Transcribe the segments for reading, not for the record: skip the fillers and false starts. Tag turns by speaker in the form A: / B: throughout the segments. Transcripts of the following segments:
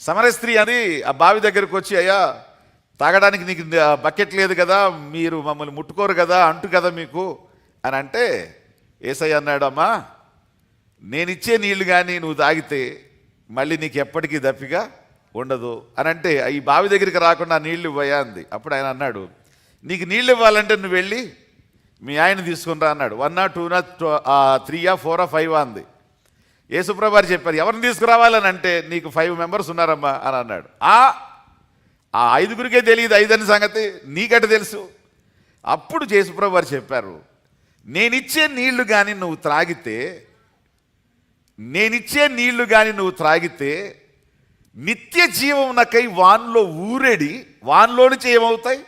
A: సమరయ స్త్రీ అని ఆ బావి దగ్గరకు వచ్చి, అయ్యా తాగడానికి నీకు బకెట్ లేదు కదా, మీరు మమ్మల్ని ముట్టుకోరు కదా, అంటు కదా మీకు అని అంటే యేసయ్య అన్నాడు, అమ్మా నేనిచ్చే నీళ్లు కానీ నువ్వు తాగితే మళ్ళీ నీకు ఎప్పటికీ దప్పిక ఉండదు అని అంటే, ఈ బావి దగ్గరికి రాకుండా నీళ్లు ఇవ్వయా అంది. అప్పుడు ఆయన అన్నాడు, నీకు నీళ్ళు ఇవ్వాలంటే నువ్వు వెళ్ళి మీ ఆయన తీసుకుని రా అన్నాడు. 1 2 3 4 5 అంది. యేసుప్రభు వారు చెప్పారు, ఎవరిని తీసుకురావాలని అంటే నీకు 5 మెంబర్స్ ఉన్నారమ్మా అని అన్నాడు. ఆ 5గురికే తెలియదు 5 అని సంగతి, నీకట తెలుసు. అప్పుడు యేసుప్రభు వారు చెప్పారు, నేనిచ్చే నీళ్లు కానీ నువ్వు త్రాగితే నిత్య జీవమునకై వాన్లో నుంచి ఏమవుతాయి,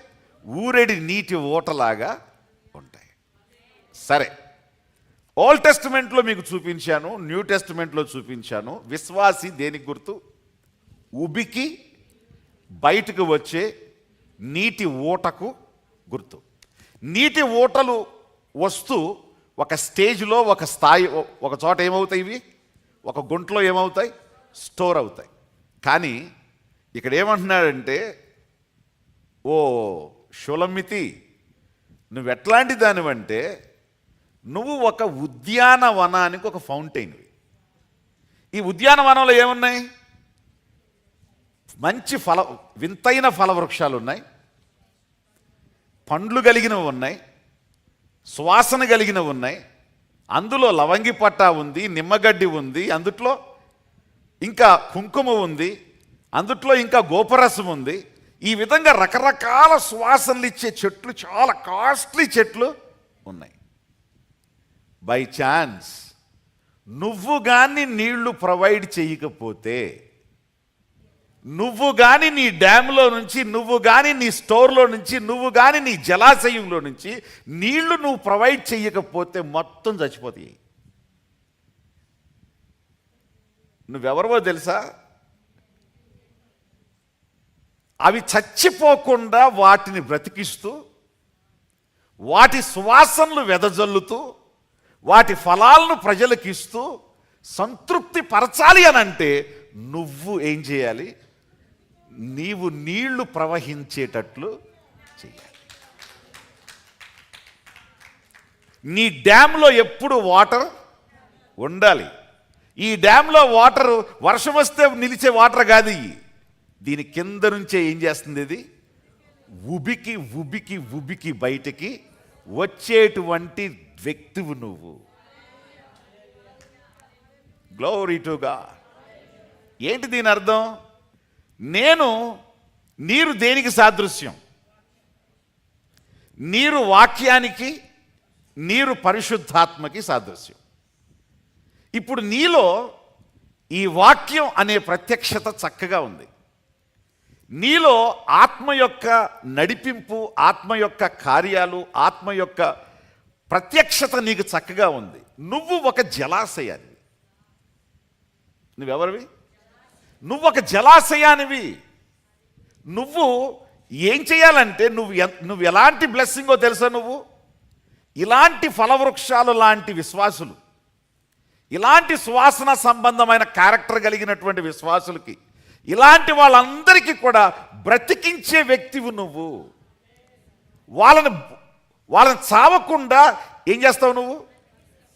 A: ఊరెడి నీటి ఓటలాగా ఉంటాయి. సరే, ఓల్డ్ టెస్టిమెంట్లో మీకు చూపించాను, న్యూ టెస్టిమెంట్లో చూపించాను. విశ్వాసి దేనికి గుర్తు? ఉబికి బయటకు వచ్చే నీటి ఊటకు గుర్తు. నీటి ఊటలు వస్తూ ఒక స్టేజ్లో, ఒక స్థాయి, ఒక చోట ఏమవుతాయి, ఇవి ఒక గుంటలో ఏమవుతాయి, స్టోర్ అవుతాయి. కానీ ఇక్కడ ఏమంటున్నాడంటే, ఓ షులమితి, నువ్వు ఎట్లాంటి దానివంటే నువ్వు ఒక ఉద్యానవనానికి ఒక ఫౌంటైన్వి. ఈ ఉద్యానవనంలో ఏమున్నాయి? మంచి వింతైన ఫలవృక్షాలు ఉన్నాయి, పండ్లు కలిగినవి ఉన్నాయి, సువాసన కలిగినవి ఉన్నాయి, అందులో లవంగి పట్టా ఉంది, నిమ్మగడ్డి ఉంది, అందుట్లో ఇంకా కుంకుమ ఉంది, అందుట్లో ఇంకా గోపరసం ఉంది. ఈ విధంగా రకరకాల సువాసనలు ఇచ్చే చెట్లు, చాలా కాస్ట్లీ చెట్లు ఉన్నాయి. బై ఛాన్స్ నువ్వు కానీ నీళ్లు ప్రొవైడ్ చేయకపోతే, నువ్వు కానీ నీ డ్యామ్లో నుంచి, నువ్వు కానీ నీ స్టోర్లో నుంచి, నువ్వు కానీ నీ జలాశయంలో నుంచి నీళ్లు నువ్వు ప్రొవైడ్ చేయకపోతే మొత్తం చచ్చిపోతాయి. నువ్వెవరవో తెలుసా? అవి చచ్చిపోకుండా వాటిని బ్రతికిస్తూ, వాటి సువాసనలు వెదజల్లుతూ, వాటి ఫలాలను ప్రజలకు ఇస్తూ సంతృప్తి పరచాలి అని అంటే నువ్వు ఏం చేయాలి? నీవు నీళ్లు ప్రవహించేటట్లు చేయాలి. నీ డ్యాంలో ఎప్పుడు వాటర్ ఉండాలి. ఈ డ్యాంలో వాటర్ వర్షం వస్తే నిలిచే వాటర్ కాదు. దీని కింద నుంచే ఏం చేస్తుంది? ఇది ఉబికి ఉబికి ఉబికి బయటికి వచ్చేటువంటి వ్యక్తివు నువ్వు. Glory to God. ఏంటి దీని అర్థం? నీరు దేనికి సాదృశ్యం? నీరు వాక్యానికి, నీరు పరిశుద్ధాత్మకి సాదృశ్యం. ఇప్పుడు నీలో ఈ వాక్యం అనే ప్రత్యక్షత చక్కగా ఉంది. నీలో ఆత్మ యొక్క నడిపింపు, ఆత్మ యొక్క కార్యాలు, ఆత్మ యొక్క ప్రత్యక్షత నీకు చక్కగా ఉంది. నువ్వు ఒక జలాశయానివి. నువ్వెవరివి? నువ్వు ఒక జలాశయానివి. నువ్వు ఏం చేయాలంటే, నువ్వు ఎలాంటి బ్లెస్సింగో తెలుసా? నువ్వు ఇలాంటి ఫలవృక్షాలు లాంటి విశ్వాసులు, ఇలాంటి సువాసన సంబంధమైన క్యారెక్టర్ కలిగినటువంటి విశ్వాసులకి, ఇలాంటి వాళ్ళందరికీ కూడా బ్రతికించే వ్యక్తివి నువ్వు. వాళ్ళని చావకుండా ఏం చేస్తావు నువ్వు?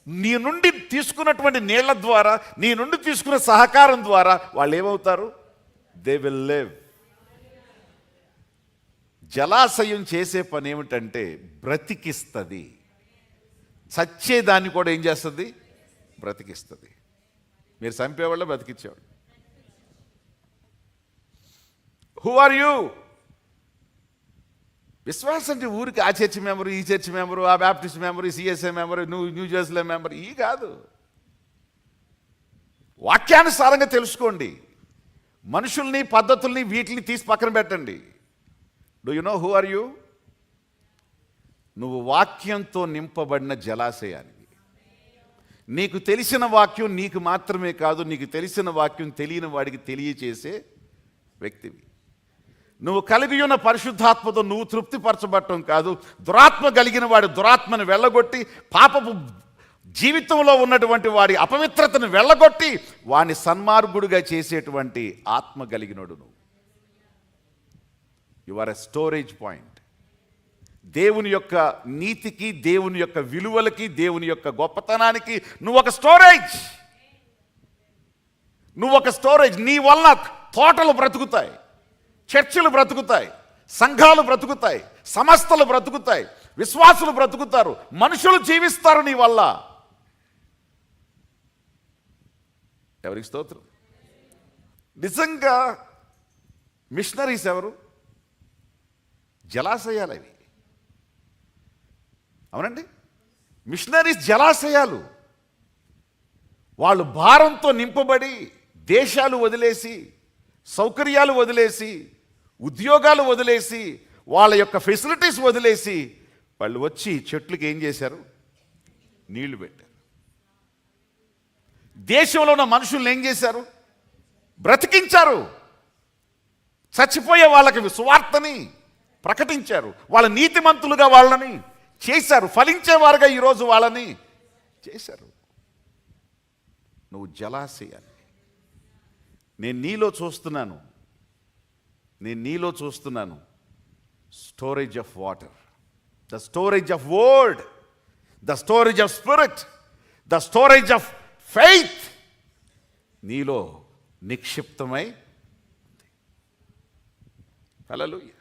A: నీ నుండి తీసుకున్నటువంటి నీళ్ల ద్వారా, నీ నుండి తీసుకున్న సహకారం ద్వారా వాళ్ళు ఏమవుతారు? They will live. జలాశయం చేసే పని ఏమిటంటే బ్రతికిస్తుంది. చచ్చేదాన్ని కూడా ఏం చేస్తుంది? బ్రతికిస్తుంది. మీరు చంపేవాళ్ళు, బ్రతికించేవాళ్ళు. Who are you? విశ్వాసం అంటే ఊరికి ఆ చర్చ్ మెంబరు, ఈ చర్చ్ మెంబరు, ఆ Baptist member, CSI member, New Jerusalem member, ఈ కాదు. వాక్యానుసారంగా తెలుసుకోండి. మనుషుల్ని, పద్ధతుల్ని, వీటిని తీసి పక్కన పెట్టండి. Do you know who are you? నువ్వు వాక్యంతో నింపబడిన జలాశయానివి. నీకు తెలిసిన వాక్యం నీకు మాత్రమే కాదు, నీకు తెలిసిన వాక్యం తెలియని వాడికి తెలియచేసే వ్యక్తివి. నువ్వు కలిగి ఉన్న పరిశుద్ధాత్మతో నువ్వు తృప్తిపరచబడటం కాదు, దురాత్మ కలిగిన వాడు దురాత్మను వెళ్ళగొట్టి పాపపు జీవితంలో ఉన్నటువంటి వాడి అపవిత్రతను వెళ్ళగొట్టి వాని సన్మార్గుడుగా చేసేటువంటి ఆత్మ కలిగినోడు నువ్వు. You are a storage point. దేవుని యొక్క నీతికి, దేవుని యొక్క విలువలకి, దేవుని యొక్క గొప్పతనానికి నువ్వు ఒక స్టోరేజ్. నువ్వు ఒక స్టోరేజ్. నీ వలన తోటలు బ్రతుకుతాయి, చర్చిలు బ్రతుకుతాయి, సంఘాలు బ్రతుకుతాయి, సంస్థలు బ్రతుకుతాయి, విశ్వాసులు బ్రతుకుతారు, మనుషులు జీవిస్తారు నీ వల్ల. ఎవరికి స్తోత్రం. నిజంగా మిషనరీస్ ఎవరు? జలాశయాలు అవి. అవునండి, మిషనరీస్ జలాశయాలు. వాళ్ళు భారంతో నింపబడి దేశాలు వదిలేసి, సౌకర్యాలు వదిలేసి, ఉద్యోగాలు వదిలేసి, వాళ్ళ యొక్క ఫెసిలిటీస్ వదిలేసి వాళ్ళు వచ్చి చెట్లకి ఏం చేశారు? నీళ్లు పెట్టారు. దేశంలో ఉన్న మనుషుల్ని ఏం చేశారు? బ్రతికించారు. చచ్చిపోయే వాళ్ళకి సువార్తని ప్రకటించారు. వాళ్ళ నీతిమంతులుగా వాళ్ళని చేశారు. ఫలించేవారుగా ఈరోజు వాళ్ళని చేశారు. నువ్వు జలాశయాన్ని. నేను నీలో చూస్తున్నాను storage of water, the storage of word, the storage of spirit, the storage of faith నీలో నిక్షిప్తమై ఉంది. హల్లెలూయా.